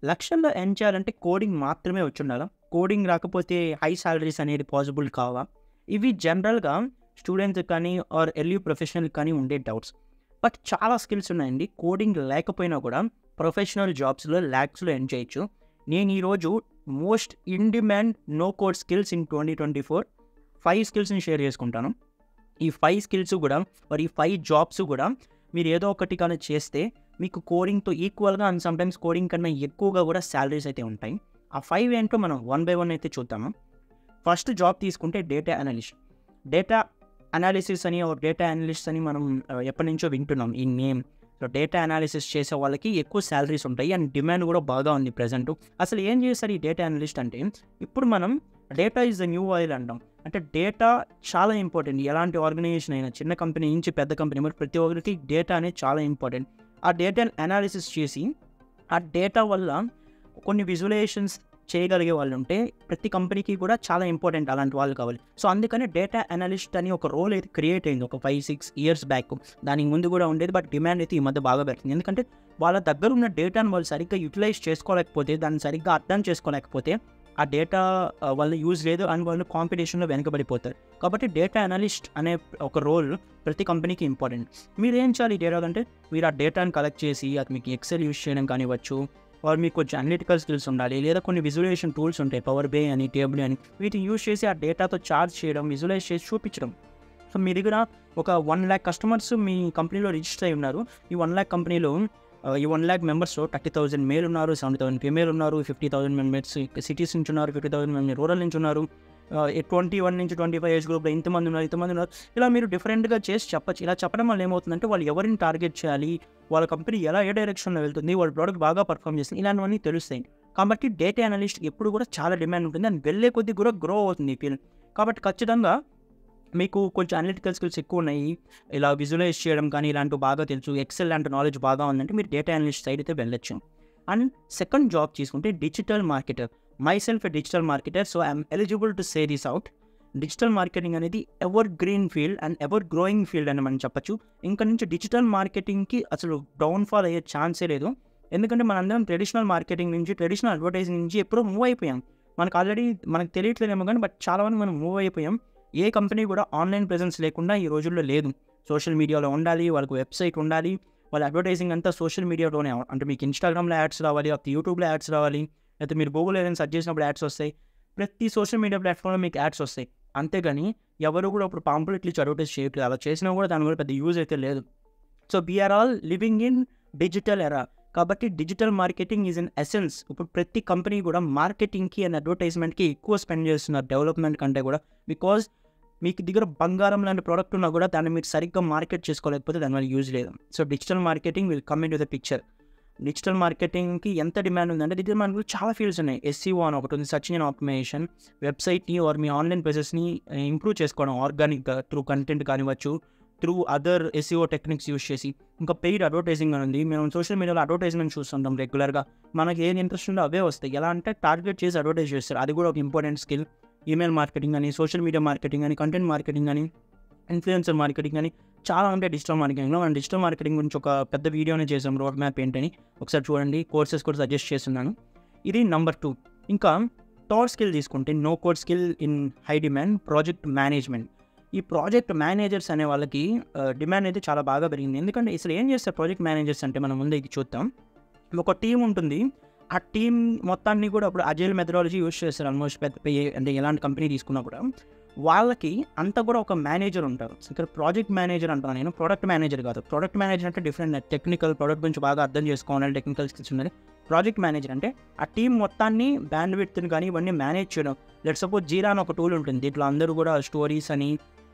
లక్షల్లో ఎర్న్ చేయాలంటే కోడింగ్ మాత్రమే వచ్చుండాలా? కోడింగ్ రాకపోతే హై సాలరీస్ అనేది పాసిబుల్ కావా? ఇవి జనరల్‌గా స్టూడెంట్స్‌కి కానీ ఆర్ ఎర్లీ ప్రొఫెషనల్‌కి కానీ ఉండే డౌట్స్. బట్ చాలా స్కిల్స్ ఉన్నాయండి. కోడింగ్ లేకపోయినా కూడా ప్రొఫెషనల్ జాబ్స్‌లో లాక్స్‌లో ఎర్న్ చేయొచ్చు. నేను ఈరోజు most in demand no code skills in 2024 5 స్కిల్స్‌ని షేర్ చేసుకుంటాను. ఈ 5 స్కిల్స్ కూడా ఈ 5 జాబ్స్ కూడా మీరు ఏదో ఒకటి కానీ చేస్తే మీకు కోడింగ్‌తో ఈక్వల్‌గా అండ్ సమ్‌టైమ్స్ కోడింగ్ కన్నా ఎక్కువగా కూడా సాలరీస్ అయితే ఉంటాయి. ఆ 5 ఏంటో మనం వన్ బై వన్ అయితే చూద్దాము. ఫస్ట్ జాబ్ తీసుకుంటే డేటా అనలిస్ట్. డేటా అనాలిసిస్ అని డేటా అనలిస్ట్ అని మనం ఎప్పటినుంచో వింటున్నాం ఈ నేమ్. సో డేటా అనాలిసిస్ చేసే వాళ్ళకి ఎక్కువ సాలరీస్ ఉంటాయి అండ్ డిమాండ్ కూడా బాగా ఉంది ప్రెజెంట్. అసలు ఏం చేస్తారు ఈ డేటా అనలిస్ట్ అంటే, ఇప్పుడు మనం data is the new oil అంటాం. అంటే డేటా చాలా ఇంపార్టెంట్. ఎలాంటి ఆర్గనైజేషన్ అయినా చిన్న కంపెనీ నుంచి పెద్ద కంపెనీ మరి ప్రతి ఒక్కరికి డేటా అనేది చాలా ఇంపార్టెంట్. ఆ డేటాని అనాలిసిస్ చేసి ఆ డేటా వల్ల కొన్ని విజువలైజేషన్స్ చేయగలిగే వాళ్ళు ఉంటే ప్రతి కంపెనీకి కూడా చాలా ఇంపార్టెంట్ అలాంటి వాళ్ళు కావాలి. సో అందుకని డేటా అనలిస్ట్ అని ఒక రోల్ అయితే క్రియేట్ అయింది ఒక 5-6 ఇయర్స్ బ్యాక్. దానికి ముందు కూడా ఉండేది, బట్ డిమాండ్ అయితే ఈ మధ్య బాగా పెడుతుంది. ఎందుకంటే వాళ్ళ దగ్గర ఉన్న డేటాను వాళ్ళు సరిగ్గా యూటిలైజ్ చేసుకోలేకపోతే, దాన్ని సరిగ్గా అర్థం చేసుకోలేకపోతే ఆ డేటా వాళ్ళ యూజ్ లేదు అండ్ వాళ్ళు కాంపిటీషన్లో వెనకబడిపోతారు. కాబట్టి డేటా అనలిస్ట్ అనే ఒక రోల్ ప్రతి కంపెనీకి ఇంపార్టెంట్. మీరు ఏం చేయాలి ఈ డేటా అంటే, మీరు ఆ డేటాను కలెక్ట్ చేసి అది మీకు ఎక్సెల్ యూజ్ చేయడం కానివ్వచ్చు, వారు మీకు కొంచెం అనలిటికల్ స్కిల్స్ ఉండాలి, లేదా కొన్ని విజువలైజేషన్ టూల్స్ ఉంటాయి, పవర్ బై అని, టేబుల్ అని, వీటిని యూజ్ చేసి ఆ డేటాతో చార్జ్ చేయడం, విజువలైజ్ చేసి చూపించడం. సో మీ దగ్గర ఒక 1 lakh కస్టమర్స్ మీ కంపెనీలో రిజిస్టర్ అయి ఉన్నారు. ఈ 1 lakh కంపెనీలో ఈ 1 lakh మెంబర్స్లో 30,000 మేల్ ఉన్నారు, 70,000 ఫీమేల్ ఉన్నారు, 50,000 మెంబర్స్ సిటీస్ నుంచి ఉన్నారు, 50,000 మంది రూరల్ నుంచి ఉన్నారు, 21 నుంచి 25 ఏజ్ గ్రూప్లో ఇంతమంది ఉన్నారు. ఇలా మీరు డిఫరెంట్గా చేసి చెప్పచ్చు. ఇలా చెప్పడం వల్ల ఏమవుతుందంటే వాళ్ళు ఎవరిని టార్గెట్ చేయాలి, వాళ్ళ కంపెనీ ఏ డైరెక్షన్లో వెళ్తుంది, వాళ్ళ ప్రోడక్ట్ బాగా పర్ఫామ్ చేస్తుంది, ఇలాంటివన్నీ తెలుస్తాయి. కాబట్టి డేటా అనలిస్ట్ ఎప్పుడు కూడా చాలా డిమాండ్ ఉంటుంది అండ్ వెళ్ళే కొద్దీ కూడా గ్రో అవుతుంది ఈ ఫీల్డ్. కాబట్టి ఖచ్చితంగా మీకు కొంచెం అనలిటికల్ స్కిల్స్ ఎక్కువ ఉన్నాయి, ఇలా విజువలైజ్ చేయడం కానీ ఇలాంటివి బాగా తెలుసు, ఎక్సెల్ లాంటి నాలెడ్జ్ బాగా ఉందంటే మీరు డేటా అనలిస్ట్ సైడ్ అయితే వెళ్ళొచ్చు. అండ్ సెకండ్ జాబ్ తీసుకుంటే digital marketer. Myself a digital marketer, so I'm eligible to say this out. Digital marketing అనేది ever green field and ever growing field అని మనం చెప్పచ్చు. ఇంకా నుంచి డిజిటల్ మార్కెటింగ్కి అసలు డౌన్ఫాల్ అయ్యే ఛాన్సే లేదు. ఎందుకంటే మనందరం ట్రెడిషనల్ మార్కెటింగ్ నుంచి, ట్రెడిషనల్ అడ్వర్టైజింగ్ నుంచి ఎప్పుడో మూవ్ అయిపోయాం. మనకు తెలియట్లేదేమో కానీ బట్ చాలా మంది మనం మూవ్ అయిపోయాం. ఏ కంపెనీ కూడా ఆన్లైన్ ప్రెజెన్స్ లేకుండా ఈ రోజుల్లో లేదు. సోషల్ మీడియాలో ఉండాలి, వాళ్ళకు వెబ్సైట్ ఉండాలి, వాళ్ళ అడ్వర్టైజింగ్ అంతా సోషల్ మీడియాలోనే. అంటే మీకు ఇన్స్టాగ్రామ్లో యాడ్స్ రావాలి, యూట్యూబ్లో యాడ్స్ రావాలి, లేకపోతే మీరు గూగుల్ ఏదైనా సెర్చ్ చేసినప్పుడు యాడ్స్ వస్తాయి. ప్రతి సోషల్ మీడియా ప్లాట్ఫామ్లో మీకు యాడ్స్ వస్తాయి. అంతేగాని ఎవరు కూడా ఇప్పుడు పాంప్లెట్లు ఇచ్చి అడ్వర్టైజ్ చేయట్లేదు. అలా చేసినా కూడా దాని కూడా పెద్ద యూజ్ అయితే లేదు. So we're all living in digital era. కాబట్టి digital marketing is in essence. ఇప్పుడు ప్రతి కంపెనీ కూడా మార్కెటింగ్కి అండ్ అడ్వర్టైజ్మెంట్కి ఎక్కువ స్పెండ్ చేస్తున్నారు డెవలప్మెంట్ కంటే కూడా. బికాజ్ మీకు దగ్గర బంగారం లాంటి ప్రోడక్ట్ ఉన్నా కూడా దాన్ని మీరు సరిగ్గా మార్కెట్ చేసుకోలేకపోతే దానివల్ల యూజ్ లేదు. So digital marketing will come in to the picture. Digital మార్కెటింగ్కి ఎంత డిమాండ్ ఉందంటే డిజిటల్ మార్కెటింగ్ చాలా ఫీల్డ్స్ ఉన్నాయి. SEO అని ఒకటి ఉంది, సర్చ్ ఇంజిన్ ఆప్టిమైజేషన్. వెబ్సైట్ని ఆర్ మీ ఆన్లైన్ ప్రెజెస్ని ఇంప్రూవ్ చేసుకోవడం ఆర్గానిక్గా త్రూ కంటెంట్ కానివ్వచ్చు, through other SEO techniques use చేసి. ఇంకా పెయిడ్ అడ్వర్టైజింగ్ అని ఉంది. మేము సోషల్ మీడియాలో అడ్వర్టైజ్మెంట్ చూస్తుంటాం రెగ్యులర్గా. మనకి ఏది ఇంట్రెస్ట్ ఉందో అవే వస్తాయి. ఎలా అంటే టార్గెట్ చేసి అడ్వర్టైజ్ చేస్తారు. అది కూడా ఒక ఇంపార్టెంట్ స్కిల్. ఈమెయిల్ మార్కెటింగ్ అని, సోషల్ మీడియా మార్కెటింగ్ అని, కంటెంట్ మార్కెటింగ్ అని, ఇన్ఫ్లుయెన్సర్ మార్కెటింగ్ అని చాలా ఉంటాయి డిజిటల్ మార్కెటింగ్లో. మనం డిజిటల్ మార్కెటింగ్ గురించి ఒక పెద్ద వీడియోనే చేసాం, రోడ్ మ్యాప్ ఏంటని. ఒకసారి చూడండి, కోర్సెస్ కూడా సజెస్ట్ చేస్తున్నాను. ఇది నెంబర్ 2. ఇంకా థర్డ్ స్కిల్ తీసుకుంటే no code skill in high demand, project management. ఈ ప్రాజెక్ట్ మేనేజర్స్ అనే వాళ్ళకి డిమాండ్ అయితే చాలా బాగా పెరిగింది. ఎందుకంటే అసలు ఏం చేస్తారు ప్రాజెక్ట్ మేనేజర్స్ అంటే, మనం ముందు ఇది చూద్దాం. ఒక టీం ఉంటుంది, ఆ టీం మొత్తాన్ని కూడా ఇప్పుడు అజైల్ మెథడాలజీ యూజ్ చేస్తారు ఆల్మోస్ట్ అంటే ఎలాంటి కంపెనీ తీసుకున్నా కూడా. వాళ్ళకి అంతా కూడా ఒక మేనేజర్ ఉంటారు. ఇక్కడ ప్రాజెక్ట్ మేనేజర్ అంటాను నేను, ప్రొడక్ట్ మేనేజర్ కాదు. ప్రొడక్ట్ మేనేజర్ అంటే డిఫరెంట్, టెక్నికల్ ప్రొడక్ట్ గురించి బాగా అర్థం చేసుకోవాలి, టెక్నికల్ స్కిల్స్ ఉన్నది. ప్రాజెక్ట్ మేనేజర్ అంటే ఆ టీం మొత్తాన్ని బ్యాండ్ విడ్త్ని కానీ ఇవన్నీ మేనేజ్ చేయడం. లెట్ సపోజ్ జీరా అని ఒక టూల్ ఉంటుంది, దీంట్లో అందరూ కూడా స్టోరీస్ అని,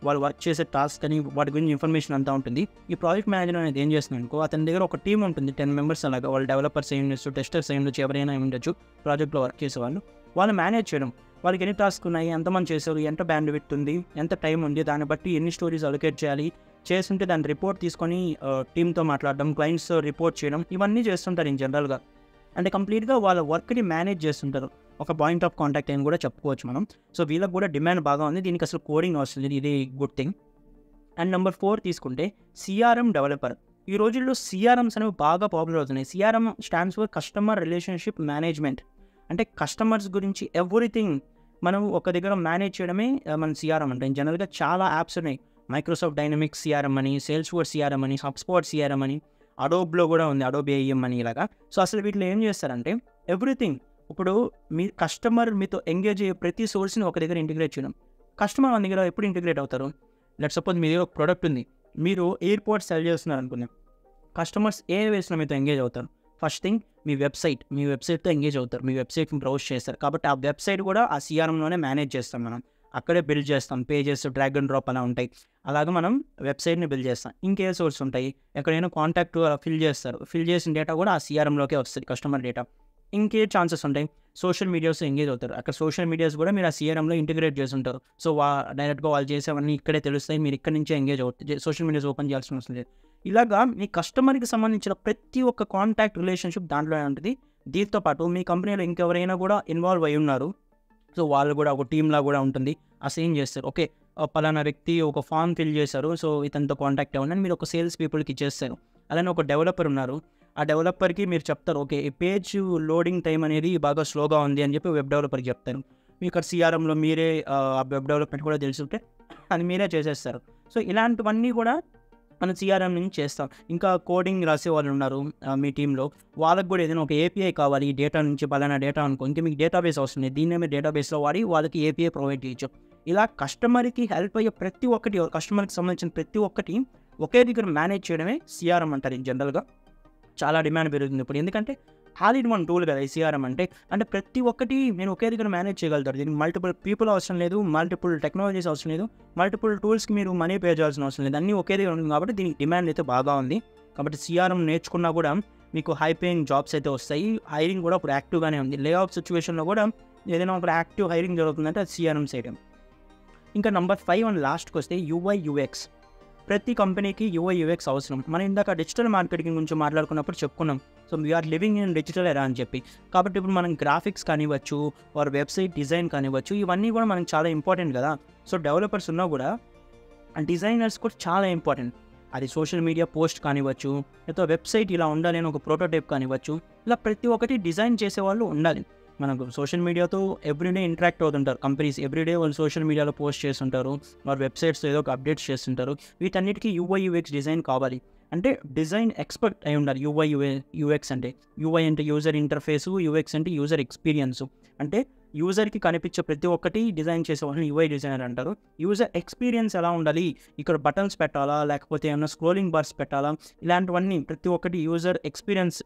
వాళ్ళు వర్క్ చేసే టాస్క్ అని, వాటి గురించి ఇన్ఫర్మేషన్ అంతా ఉంటుంది. ఈ ప్రాజెక్ట్ మేనేజర్ అనేది ఏం చేస్తున్నాను అనుకో, అతని దగ్గర ఒక టీం ఉంటుంది, 10 మెంబర్స్ అలాగా. వాళ్ళు డెవలపర్స్ అయి ఉండొచ్చు, టెస్టర్స్ అయి ఉండొచ్చు, ఎవరైనా ఉండొచ్చు, ప్రాజెక్ట్లో వర్క్ చేసేవాళ్ళు. వాళ్ళు మేనేజ్ చేయడం, వాళ్ళకి ఎన్ని టాస్క్ ఉన్నాయి, ఎంతమంది చేశారు, ఎంత బ్యాండ్ విడ్త్ ఉంది, ఎంత టైం ఉంది, దాన్ని బట్టి ఎన్ని స్టోరీస్ అలొకేట్ చేయాలి, చేస్తుంటే దాని రిపోర్ట్ తీసుకొని టీంతో మాట్లాడడం, క్లయింట్స్ రిపోర్ట్ చేయడం, ఇవన్నీ చేస్తుంటారు ఇన్ జనరల్గా. అంటే కంప్లీట్గా వాళ్ళ వర్క్ని మేనేజ్ చేస్తుంటారు. ఒక పాయింట్ ఆఫ్ కాంటాక్ట్ అని కూడా చెప్పుకోవచ్చు మనం. సో వీళ్ళకి కూడా డిమాండ్ బాగా ఉంది. దీనికి అసలు కోడింగ్ వస్తుంది, ఇది గుడ్ థింగ్. అండ్ నెంబర్ 4 తీసుకుంటే CRM డెవలపర్. ఈ రోజుల్లో సిఆర్ఎమ్స్ అనేవి బాగా పాపులర్ అవుతున్నాయి. CRM stands for customer relationship management. అంటే కస్టమర్స్ గురించి ఎవ్రీథింగ్ మనం ఒక దగ్గర మేనేజ్ చేయడమే మన సిఆర్ఎం అంటే. జనరల్గా చాలా యాప్స్ ఉన్నాయి. మైక్రోసాఫ్ట్ డైనమిక్స్ సిఆర్ఎం అని, సేల్స్ ఫోర్స్ సిఆర్ఎం అని, హబ్స్పాట్ సిఆర్ఎం అని, అడోబ్లో కూడా ఉంది అడోబ్ ఏఎం అని ఇలాగా. సో అసలు వీటిలో ఏం చేస్తారంటే ఎవ్రీథింగ్ ఇప్పుడు మీ కస్టమర్ మీతో ఎంగేజ్ అయ్యే ప్రతి సోర్స్ని ఒక దగ్గర ఇంటిగ్రేట్ చేయడం. కస్టమర్ మన దగ్గర ఎప్పుడు ఇంటిగ్రేట్ అవుతారు? లెట్స్ సపోజ్ మీ దగ్గర ఒక ప్రోడక్ట్ ఉంది, మీరు ఎయిర్పోర్ట్ సెల్ చేస్తున్నారు అనుకుందాం. కస్టమర్స్ ఏ వేస్లో మీతో ఎంగేజ్ అవుతారు? ఫస్ట్ థింగ్ మీ వెబ్సైట్తో ఎంగేజ్ అవుతారు, మీ వెబ్సైట్ని బ్రౌజ్ చేస్తారు. కాబట్టి ఆ వెబ్సైట్ కూడా ఆ సిఆర్ఎంలోనే మేనేజ్ చేస్తాం మనం. అక్కడే బిల్డ్ చేస్తాం, పేజెస్ డ్రాగ్ అండ్ డ్రాప్ అలా ఉంటాయి. అలాగే మనం వెబ్సైట్ని బిల్డ్ చేస్తాం. ఇంకే సోర్స్ ఉంటాయి, ఎక్కడైనా కాంటాక్ట్ ఫిల్ చేస్తారు, ఫిల్ చేసిన డేటా కూడా ఆ సిఆర్ఎంలోకే వస్తుంది, కస్టమర్ డేటా. ఇంకే ఛాన్సెస్ ఉంటాయి, సోషల్ మీడియాస్ ఎంగేజ్ అవుతారు. అక్కడ సోషల్ మీడియాస్ కూడా మీరు ఆ సిఆర్ఎంలో ఇంటిగ్రేట్ చేసి ఉంటారు. సో డైరెక్ట్గా వాళ్ళు చేసేవన్నీ ఇక్కడే తెలుస్తాయి, మీరు ఇక్కడ నుంచే ఎంగేజ్ అవుతుంది, సోషల్ మీడియాస్ ఓపెన్ చేయాల్సిన అవసరం లేదు. ఇలాగా మీ కస్టమర్కి సంబంధించిన ప్రతి ఒక్క కాంటాక్ట్ రిలేషన్షిప్ దాంట్లోనే ఉంటుంది. దీంతో పాటు మీ కంపెనీలో ఇంకెవరైనా కూడా ఇన్వాల్వ్ అయి ఉన్నారు, సో వాళ్ళు కూడా ఒక టీమ్లా కూడా ఉంటుంది. అసైన్ చేస్తారు, ఓకే పలానా వ్యక్తి ఒక ఫామ్ ఫిల్ చేశారు, సో ఇతనితో కాంటాక్ట్ అవ్వండి అని మీరు ఒక సేల్స్ పీపుల్కి ఇచ్చేస్తారు. అలానే ఒక డెవలపర్ ఉన్నారు, ఆ డెవలపర్కి మీరు చెప్తారు, ఓకే ఈ పేజ్ లోడింగ్ టైం అనేది బాగా స్లోగా ఉంది అని చెప్పి వెబ్ డెవలపర్కి చెప్తారు. మీకు ఇక్కడ సిఆర్ఎంలో మీరే ఆ వెబ్ డెవలప్మెంట్ కూడా తెలుసుంటే అది మీరే చేసేస్తారు. సో ఇలాంటివన్నీ కూడా మనం సిఆర్ఎం నుంచి చేస్తాం. ఇంకా కోడింగ్ రాసే వాళ్ళు ఉన్నారు మీ టీంలో, వాళ్ళకి కూడా ఏదైనా ఒక ఏపీఐ కావాలి, ఈ డేటా నుంచి పలానా డేటా అనుకో, ఇంకా మీకు డేటాబేస్ అవసరం లేదు, దీన్నే మీరు డేటాబేస్లో వాడి వాళ్ళకి ఏపీఐ ప్రొవైడ్ చేయొచ్చు. ఇలా కస్టమర్కి హెల్ప్ అయ్యే ప్రతి ఒక్కటి, కస్టమర్కి సంబంధించిన ప్రతి ఒక్కటి ఒకే దగ్గర మేనేజ్ చేయడమే సిఆర్ఎం అంటారు. జనరల్గా చాలా డిమాండ్ పెరుగుతుంది ఇప్పుడు, ఎందుకంటే ఆల్ ఇన్ వన్ టూల్ కదా ఈ సిఆర్ఎం అంటే. అంటే ప్రతి ఒక్కటి నేను ఒకే దగ్గర మేనేజ్ చేయగలుగుతారు. దీనికి మల్టిపుల్ పీపుల్ అవసరం లేదు, మల్టిపుల్ టెక్నాలజీస్ అవసరం లేదు, మల్టిపుల్ టూల్స్కి మీరు మనీ పే చేయాల్సిన అవసరం లేదు, అన్నీ ఒకే దగ్గర ఉంటుంది. కాబట్టి దీనికి డిమాండ్ అయితే బాగా ఉంది. కాబట్టి సిఆర్ఎం నేర్చుకున్నా కూడా మీకు హై పేయింగ్ జాబ్స్ అయితే వస్తాయి. హైరింగ్ కూడా ఇప్పుడు యాక్టివ్గానే ఉంది. లే ఆఫ్ సిచ్యువేషన్లో కూడా ఏదైనా ఒక యాక్టివ్ హైరింగ్ జరుగుతుందంటే అది సిఆర్ఎం సైడ్. ఇంకా నెంబర్ 5 అండ్ లాస్ట్కి వస్తే యూఐ యూఎక్స్. ప్రతి కంపెనీకి యూఐ యూఎక్స్ అవసరం. మనం ఇందాక డిజిటల్ మార్కెటింగ్ గురించి మాట్లాడుకున్నప్పుడు చెప్పుకున్నాం, so we're living in digital era అని చెప్పి. కాబట్టి ఇప్పుడు మనం గ్రాఫిక్స్ కానివ్వచ్చు, వారి వెబ్సైట్ డిజైన్ కానివ్వచ్చు, ఇవన్నీ కూడా మనకు చాలా ఇంపార్టెంట్ కదా. సో డెవలపర్స్ ఉన్నా కూడా డిజైనర్స్ కూడా చాలా ఇంపార్టెంట్. అది సోషల్ మీడియా పోస్ట్ కానివ్వచ్చు, లేదా వెబ్సైట్ ఇలా ఉండాలి అని ఒక ప్రోటోటైప్ కానివ్వచ్చు, ఇలా ప్రతి ఒక్కటి డిజైన్ చేసేవాళ్ళు ఉండాలి. మనకు సోషల్ మీడియాతో ఎవ్రీడే ఇంటరాక్ట్ అవుతుంటారు కంపెనీస్, ఎవ్రీడే వాళ్ళు సోషల్ మీడియాలో పోస్ట్ చేస్తుంటారు, వారి వెబ్సైట్స్ ఏదో ఒక అప్డేట్స్ చేస్తుంటారు. వీటన్నిటికీ యూఐ యూఎక్స్ డిజైన్ కావాలి. అంటే డిజైన్ ఎక్స్పర్ట్ అయి ఉండాలి. యూఎక్స్ అంటే, యూఐ అంటే యూజర్ ఇంటర్ఫేసు, యూఎక్స్ అంటే యూజర్ ఎక్స్పీరియన్స్. అంటే యూజర్కి కనిపించే ప్రతి ఒక్కటి డిజైన్ చేసే వాళ్ళని యూఐ డిజైనర్ అంటారు. యూజర్ ఎక్స్పీరియన్స్ ఎలా ఉండాలి, ఇక్కడ బటన్స్ పెట్టాలా, లేకపోతే ఏమైనా స్క్రోలింగ్ బార్స్ పెట్టాలా, ఇలాంటివన్నీ ప్రతి ఒక్కటి యూజర్ ఎక్స్పీరియన్స్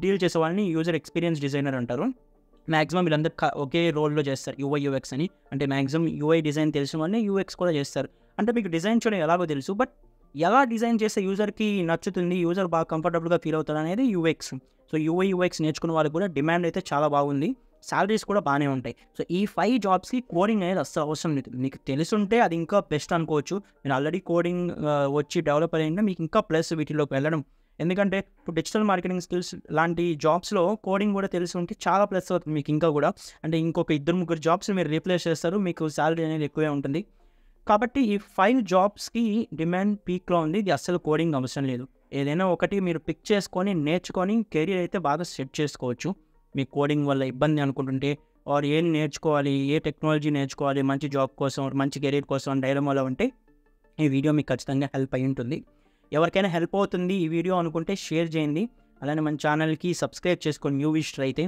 డీల్ చేసే వాళ్ళని యూజర్ ఎక్స్పీరియన్స్ డిజైనర్ అంటారు. మ్యాక్సిమం వీళ్ళందరూ ఒకే రోల్లో చేస్తారు యూఐ యూఎక్స్ అని. అంటే మ్యాక్సిమం యూఐ డిజైన్ తెలిసిన వాళ్ళని యూఎక్స్ కూడా చేస్తారు. అంటే మీకు డిజైన్ చేయడం ఎలాగో తెలుసు, బట్ ఎలా డిజైన్ చేస్తే యూజర్కి నచ్చుతుంది, యూజర్ బాగా కంఫర్టబుల్గా ఫీల్ అవుతారు అనేది యూఎక్స్. సో యూఐ యూఎక్స్ నేర్చుకున్న వాళ్ళకి కూడా డిమాండ్ అయితే చాలా బాగుంది, సాలరీస్ కూడా బాగానే ఉంటాయి. సో ఈ 5 జాబ్స్కి కోడింగ్ అనేది అస్సలు అవసరం లేదు. మీకు తెలుసుంటే అది ఇంకా బెస్ట్ అనుకోవచ్చు. మీరు ఆల్రెడీ కోడింగ్ వచ్చి డెవలపర్ అయినా మీకు ఇంకా ప్లస్ వీటిలోకి వెళ్ళడం. ఎందుకంటే ఇప్పుడు డిజిటల్ మార్కెటింగ్ స్కిల్స్ లాంటి జాబ్స్లో కోడింగ్ కూడా తెలిసి ఉంటే చాలా ప్లస్ అవుతుంది మీకు ఇంకా కూడా. అంటే ఇంకొక 2-3 జాబ్స్ మీరు రీప్లేస్ చేస్తారు, మీకు శాలరీ అనేది ఎక్కువే ఉంటుంది. కాబట్టి ఈ 5 జాబ్స్కి డిమాండ్ పీక్లో ఉంది. ఇది అస్సలు కోడింగ్ అవసరం లేదు. ఏదైనా ఒకటి మీరు పిక్ చేసుకొని నేర్చుకొని కెరీర్ అయితే బాగా సెట్ చేసుకోవచ్చు. మీ కోడింగ్ వల్ల ఇబ్బంది అనుకుంటుంటే, ఆర్ ఏం నేర్చుకోవాలి, ఏ టెక్నాలజీ నేర్చుకోవాలి మంచి జాబ్ కోసం, మంచి కెరీర్ కోసం డైలమాలో ఉంటే ఈ వీడియో మీకు ఖచ్చితంగా హెల్ప్ అయి ఉంటుంది. ఎవరికైనా హెల్ప్ అవుతుంది ఈ వీడియో అనుకుంటే షేర్ చేయండి. అలానే మన ఛానల్కి సబ్స్క్రైబ్ చేసుకొని న్యూ విష్ అయితే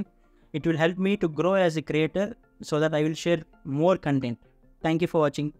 it will help me to grow as a creator, so that I will share more content. Thank you for watching.